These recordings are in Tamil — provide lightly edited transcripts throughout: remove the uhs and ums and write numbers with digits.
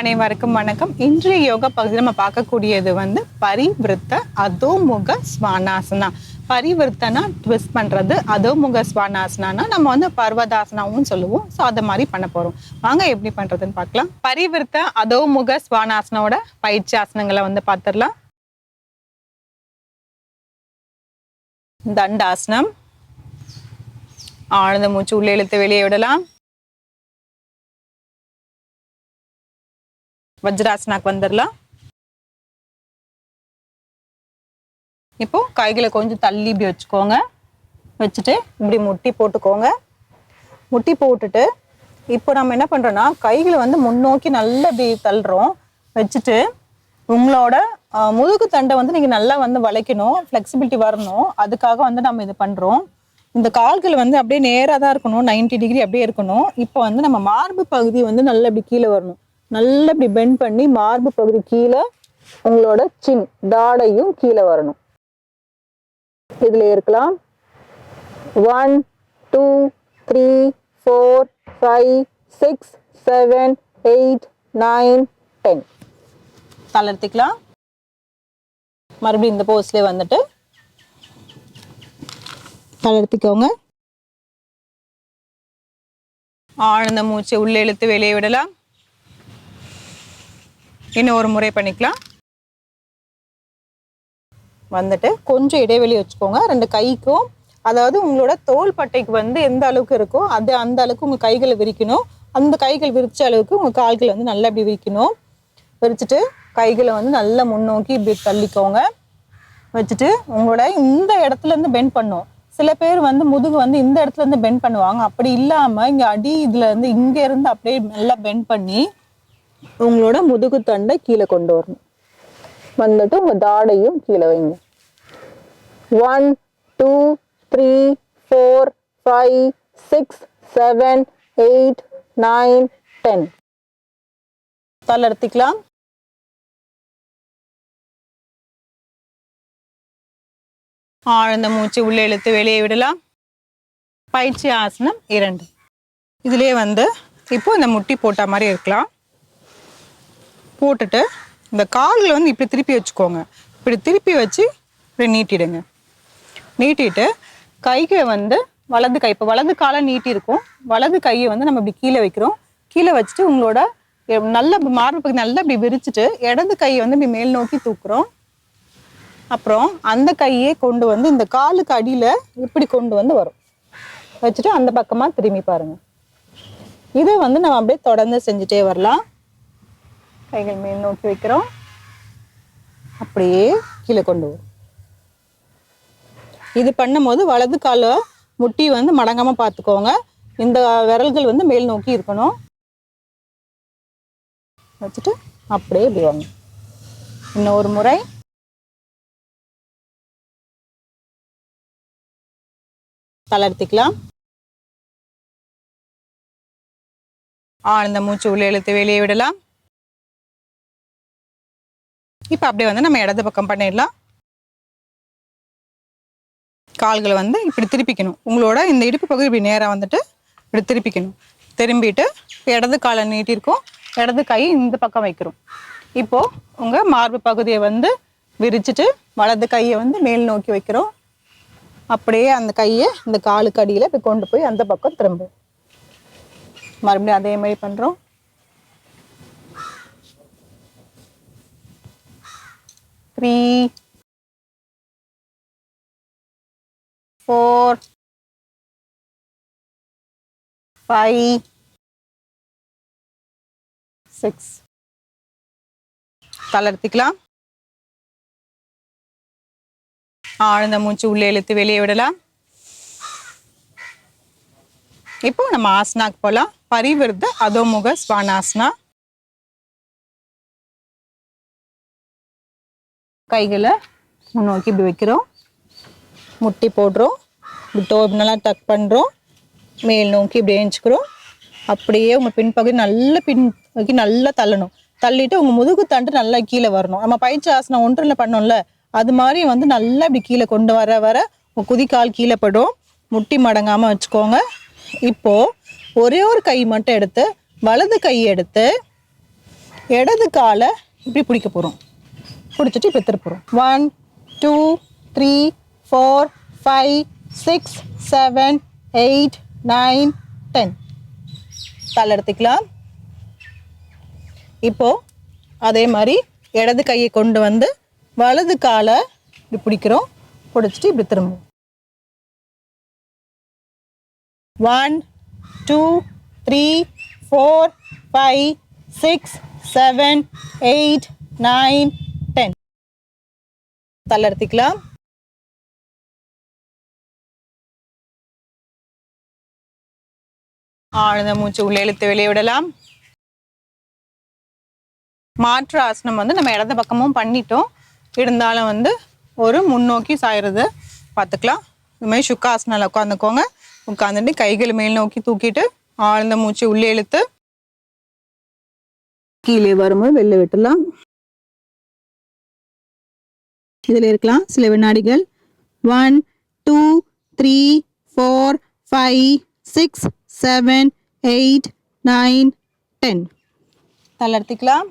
அனைவருக்கும் வணக்கம். இன்றைய யோகா பகுதியில் நம்ம பார்க்கக்கூடியது பரிவிருத்த அதோமுக ஸ்வானாசனா. பரிவிருத்தனா ட்விஸ்ட் பண்றது, அதோமுக ஸ்வானாசனா நம்ம பர்வதாசனாவும் சொல்லுவோம். ஸோ அதை மாதிரி பண்ண போறோம். வாங்க எப்படி பண்றதுன்னு பார்க்கலாம். பரிவிருத்த அதோமுக ஸ்வானாசனோட பயிற்சி ஆசனங்களை பார்த்துடலாம். தண்டாசனம். ஆழ்ந்த மூச்சு உள்ளே இழுத்து வெளியே விடலாம். வஜ்ராசனாக்கு வந்துடலாம். இப்போ கைகளை கொஞ்சம் தள்ளி இப்படி வச்சுக்கோங்க. வச்சுட்டு இப்படி முட்டி போட்டுக்கோங்க. முட்டி போட்டுட்டு இப்போ நம்ம என்ன பண்றோம்னா கைகளை முன்னோக்கி நல்லா இப்படி தள்ளுறோம். வச்சுட்டு உங்களோட முதுகு தண்டை நீங்க நல்லா வளைக்கணும், ஃப்ளெக்சிபிலிட்டி வரணும். அதுக்காக நம்ம இது பண்றோம். இந்த கால்கள் அப்படியே நேராக தான் இருக்கணும், 90 டிகிரி அப்படியே இருக்கணும். இப்போ நம்ம மார்பு பகுதி நல்லா இப்படி கீழே வரணும். நல்லா இப்படி பெண்ட் பண்ணி மார்பு பகுதி கீழே, உங்களோட சின் தாடையும் கீழே வரணும். இதுல இருக்கலாம். 1 2 3 4 5 6 7 8 9 10. தளர்த்திக்கலாம். மறுபடியும் இந்த போஸ்ல தளர்த்திக்கோங்க. ஆழ்ந்த மூச்சை உள்ளே இழுத்து வெளியே விடலாம். இன்னும் ஒரு முறை பண்ணிக்கலாம். கொஞ்சம் இடைவெளி வச்சுக்கோங்க ரெண்டு கைக்கும். அதாவது உங்களோட தோள் பட்டைக்கு எந்த அளவுக்கு இருக்கோ அது அந்த அளவுக்கு உங்க கைகளை விரிக்கணும். அந்த கைகள் விரிச்ச அளவுக்கு உங்க கால்கள் நல்லா இப்படி விரிக்கணும். விரிச்சுட்டு கைகளை நல்லா முன்னோக்கி இப்படி தள்ளிக்கோங்க. வச்சுட்டு உங்களோட இந்த இடத்துல இருந்து பெண்ட் பண்ணும். சில பேர் முதுகு இந்த இடத்துல இருந்து பெண்ட் பண்ணுவாங்க. அப்படி இல்லாம இங்க அடி இதுல இங்க இருந்து அப்படியே நல்லா பெண்ட் பண்ணி உங்களோட முதுகு தண்டை கீழே கொண்டு வரணும். உங்க தாடையும் கீழே வைங்க. 1 2 3 4 5 6 7 8 9 10. தளர்த்திக்கலாம். ஆழ்ந்த மூச்சு உள்ளே இழுத்து வெளியே விடலாம். பயிற்சி ஆசனம் 2. இதுலயே இப்போ இந்த முட்டி போட்ட மாதிரி இருக்கலாம். போட்டுட்டு இந்த கால்களை இப்படி திருப்பி வச்சுக்கோங்க. இப்படி திருப்பி வச்சு இப்படி நீட்டிடுங்க. நீட்டிட்டு கைகளை வலது கை, இப்போ வலது காலை நீட்டி இருக்கும், வலது கையை நம்ம இப்படி கீழே வைக்கிறோம். கீழே வச்சுட்டு உங்களோட நல்ல மார்பு பகுதி நல்லா இப்படி விரிச்சுட்டு இடது கையை இப்படி மேல் நோக்கி தூக்குறோம். அப்புறம் அந்த கையே கொண்டு இந்த காலுக்கு அடியில இப்படி கொண்டு வரும். வச்சுட்டு அந்த பக்கமா திரும்பி பாருங்க. இதை நம்ம அப்படியே தொடர்ந்து செஞ்சுட்டே வரலாம். கைகள் மேல் நோக்கி வைக்கிறோம். அப்படியே கீழே கொண்டு வரும். இது பண்ணும்போது வலது கால முட்டி மடங்காம பார்த்துக்கோங்க. இந்த விரல்கள் மேல் நோக்கி இருக்கணும். வச்சுட்டு அப்படியே இப்படி வாங்க. இன்னும் ஒரு முறை. தளர்த்திக்கலாம். ஆழ்ந்த மூச்சு உள்ளே இழுத்து வெளியே விடலாம். இப்ப அப்படியே நம்ம இடது பக்கம் பண்ணிடலாம். கால்களை இப்படி திருப்பிக்கணும். உங்களோட இந்த இடுப்பு பகுதி இப்படி நேரா இப்படி திருப்பிக்கணும். திரும்பிட்டு இடது காலை நீட்டிருக்கோம், இடது கை இந்த பக்கம் வைக்கிறோம். இப்போ உங்க மார்பு பகுதியை விரிச்சிட்டு வலது கையை மேல் நோக்கி வைக்கிறோம். அப்படியே அந்த கையை இந்த காலுக்கு அடியில இப்படி கொண்டு போய் அந்த பக்கம் திரும்பும். மறுபடியும் அதே மாதிரி பண்றோம். 3 4 5 6. தளர்த்திக்கலாம். ஆழ்ந்த மூச்சு உள்ளே இழுத்து வெளியே விடலாம். இப்போ நம்ம ஆசனாக்கு போலாம். பரிவிருத்த அதோமுக ஸ்வானாசனா. கைகளை முன்னோக்கி இப்படி வைக்கிறோம். முட்டி போடுறோம். இப்படி நல்லா டக் பண்ணுறோம். மேல் நோக்கி இப்படி ஏஞ்சிக்கிறோம். அப்படியே உங்கள் பின்பகுதி நல்லா பின்னோக்கி நல்லா தள்ளணும். தள்ளிட்டு உங்கள் முதுகு தண்டு நல்லா கீழே வரணும். நம்ம பயிற்சி ஆசனம் 1ல் பண்ணோம்ல, அது மாதிரி நல்லா இப்படி கீழே கொண்டு வர உங்கள் குதிக்கால் கீழே படும். முட்டி மடங்காமல் வச்சுக்கோங்க. இப்போது ஒரே ஒரு கை மட்டும் எடுத்து வலது கை எடுத்து இடது காலை இப்படி பிடிக்க போகிறோம். பிடிச்சிட்டு இப்போ திருப்புறோம். 1 2 3 4 5 6 7 8 9 10. தலை எடுத்துக்கலாம். இப்போ அதே மாதிரி இடது கையை கொண்டு வந்து வலது காலை இப்படி பிடிக்கிறோம். பிடிச்சிட்டு இப்படி திரும்பும். 1 2 3 4 5 6 7 8 9 10. தலை எடுத்துக்கலாம். ஆழ்ந்த மூச்சு உள்ளே இழுத்து வெளியே விடலாம். மாற்று ஆசனம் வந்து நம்ம இடது பக்கமும் பண்ணிட்டோம். இருந்தாலும் வந்து ஒரு முன்னோக்கி சாயிறது பார்த்துக்கலாம். இந்த மாதிரி சுக்காசனில் உட்காந்துக்கோங்க. உட்காந்துட்டு கைகள் மேல் நோக்கி தூக்கிட்டு ஆழ்ந்த மூச்சு உள்ளே இழுத்து கீழே வரும்போது வெளில விட்டுலாம். இதில் இருக்கலாம் சில வினாடிகள். 1 2 3 4 5 6 7 8 9 10. தளர்த்திக்கலாம்.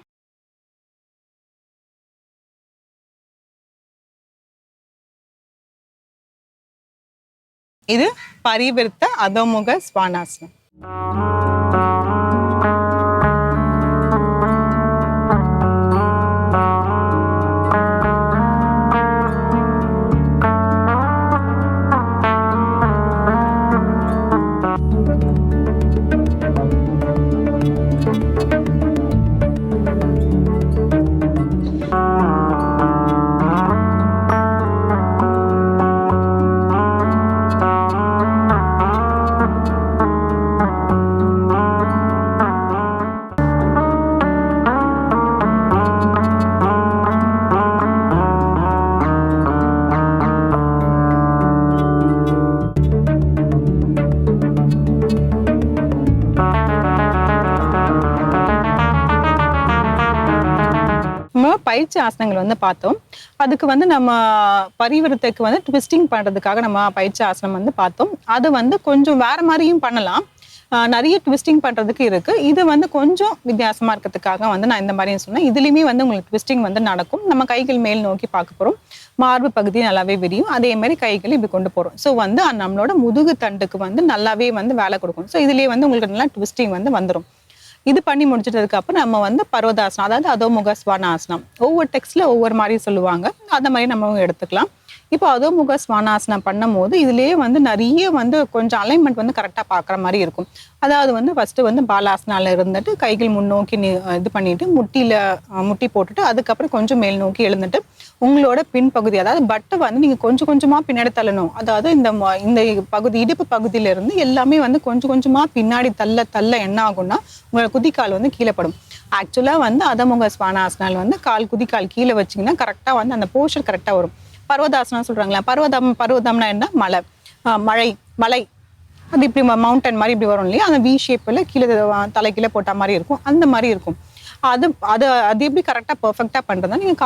இது பரிவிருத்த அதோமுக ஸ்வானாசனம். பயிற்சி ஆசனங்கள் வந்து பார்த்தோம். அதுக்கு வந்து நம்ம பரிவிருத்தைக்கு வந்து ட்விஸ்டிங் பண்றதுக்காக நம்ம பயிற்சி ஆசனம் வந்து பார்த்தோம். அது வந்து கொஞ்சம் வேற மாதிரியும் பண்ணலாம். நிறைய ட்விஸ்டிங் பண்றதுக்கு இருக்கு. இது வந்து கொஞ்சம் வித்தியாசமா இருக்கிறதுக்காக வந்து நான் இந்த மாதிரியும் சொன்னேன். இதுலயுமே வந்து உங்களுக்கு ட்விஸ்டிங் வந்து நடக்கும். நம்ம கைகள் மேல் நோக்கி பார்க்க போறோம். மார்பு பகுதி நல்லாவே விரியும். அதே மாதிரி கைகள் இப்படி கொண்டு போறோம். ஸோ வந்து நம்மளோட முதுகு தண்டுக்கு வந்து நல்லாவே வந்து வேலை கொடுக்கும். ஸோ இதுலயே வந்து உங்களுக்கு நல்லா ட்விஸ்டிங் வந்து வந்துடும். இது பண்ணி முடிச்சிட்டதுக்கு அப்புறம் நம்ம வந்து பர்வதாசனம், அதாவது அதோமுக ஸ்வானாசனம், ஒவ்வொரு டெக்ஸ்ட்ல ஒவ்வொரு மாதிரி சொல்லுவாங்க. அந்த மாதிரி நம்ம எடுத்துக்கலாம். இப்போ அதோமுக ஸ்வானாசனம் பண்ணும் போது இதுலயே வந்து நிறைய வந்து கொஞ்சம் அலைன்மெண்ட் வந்து கரெக்டாக பார்க்குற மாதிரி இருக்கும். அதாவது வந்து ஃபர்ஸ்ட் வந்து பாலாசனால இருந்துட்டு கைகள் முன்னோக்கி இது பண்ணிட்டு முட்டி போட்டுட்டு அதுக்கப்புறம் கொஞ்சம் மேல் நோக்கி எழுந்துட்டு உங்களோட பின்பகுதி, அதாவது பட்டை வந்து நீங்க கொஞ்சம் கொஞ்சமா பின்னாடி தள்ளணும். அதாவது இந்த பகுதி, இடுப்பு பகுதியில இருந்து எல்லாமே வந்து கொஞ்சம் கொஞ்சமா பின்னாடி தள்ள என்ன ஆகும்னா உங்களோட குதிக்கால் வந்து கீழே படும். ஆக்சுவலா வந்து அதோமுக ஸ்வானாசனால் வந்து குதிக்கால் கீழே வச்சிங்கன்னா கரெக்டா வந்து அந்த போஸ்டர் கரெக்டா வரும். பர்வதாசனம் சொல்றாங்களா, பர்வதம்னா என்ன, மலை அது இப்படி மவுண்டன் மாதிரி இப்படி வரும் இல்லையா, அந்த வி ஷேப்ல கீழே தலை கீழே போட்ட மாதிரி இருக்கும். அந்த மாதிரி இருக்கும். அது எப்படி கரெக்டா பெர்ஃபெக்டா பண்றதா, நீங்க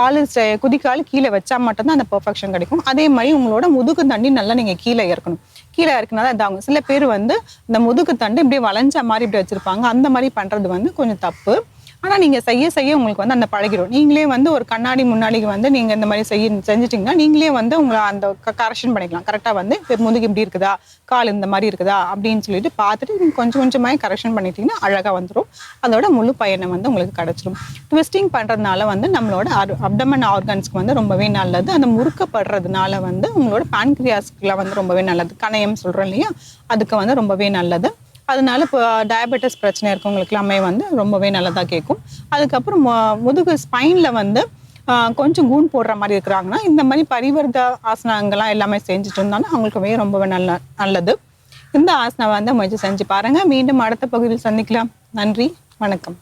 குதிக்கால் கீழே வச்சா மட்டும்தான் அந்த பெர்ஃபெக்ஷன் கிடைக்கும். அதே மாதிரி உங்களோட முதுகு தண்டி நல்லா நீங்க கீழே இறக்கணும். கீழே இறக்குனாதான் இதாகும். சில பேர் வந்து இந்த முதுகு தண்டு இப்படி வளைஞ்ச மாதிரி இப்படி வச்சிருப்பாங்க. அந்த மாதிரி பண்றது வந்து கொஞ்சம் தப்பு. ஆனா நீங்க செய்ய உங்களுக்கு வந்து அந்த பழகிடும். நீங்களே வந்து ஒரு கண்ணாடி முன்னாடி வந்து நீங்க இந்த மாதிரி செஞ்சிட்டீங்கன்னா நீங்களே வந்து உங்களை அந்த கரெக்ஷன் பண்ணிக்கலாம். கரெக்டா வந்து முதுகு இப்படி இருக்குதா, கால் இந்த மாதிரி இருக்குதா அப்படின்னு சொல்லிட்டு பார்த்துட்டு நீங்க கொஞ்சம் கொஞ்சமாக கரெக்ஷன் பண்ணிட்டீங்கன்னா அழகா வந்துடும். அதோட முழு பயணம் வந்து உங்களுக்கு கிடைச்சிடும். ட்விஸ்டிங் பண்றதுனால வந்து நம்மளோட அப்டமன் ஆர்கன்ஸ்க்கு வந்து ரொம்பவே நல்லது. அந்த முறுக்கப்படுறதுனால வந்து உங்களோட பான்கிரியாஸ்க்குலாம் வந்து ரொம்பவே நல்லது. கணையம் சொல்றோம் இல்லையா, அதுக்கு வந்து ரொம்பவே நல்லது. அதனால இப்போ டயபெட்டிஸ் பிரச்சனை இருக்கவங்களுக்கு எல்லாமே வந்து ரொம்பவே நல்லதாக கேட்கும். அதுக்கப்புறம் முதுகு ஸ்பைன்ல வந்து கொஞ்சம் கூன் போடுற மாதிரி இருக்கிறாங்கன்னா இந்த மாதிரி பரிவர்த்த ஆசனங்கள்லாம் எல்லாமே செஞ்சுட்டு இருந்தாலும் அவங்களுக்கு ரொம்பவே நல்லது. இந்த ஆசனம் வந்து முயற்சி செஞ்சு பாருங்க. மீண்டும் அடுத்த பகுதியில் சந்திக்கலாம். நன்றி, வணக்கம்.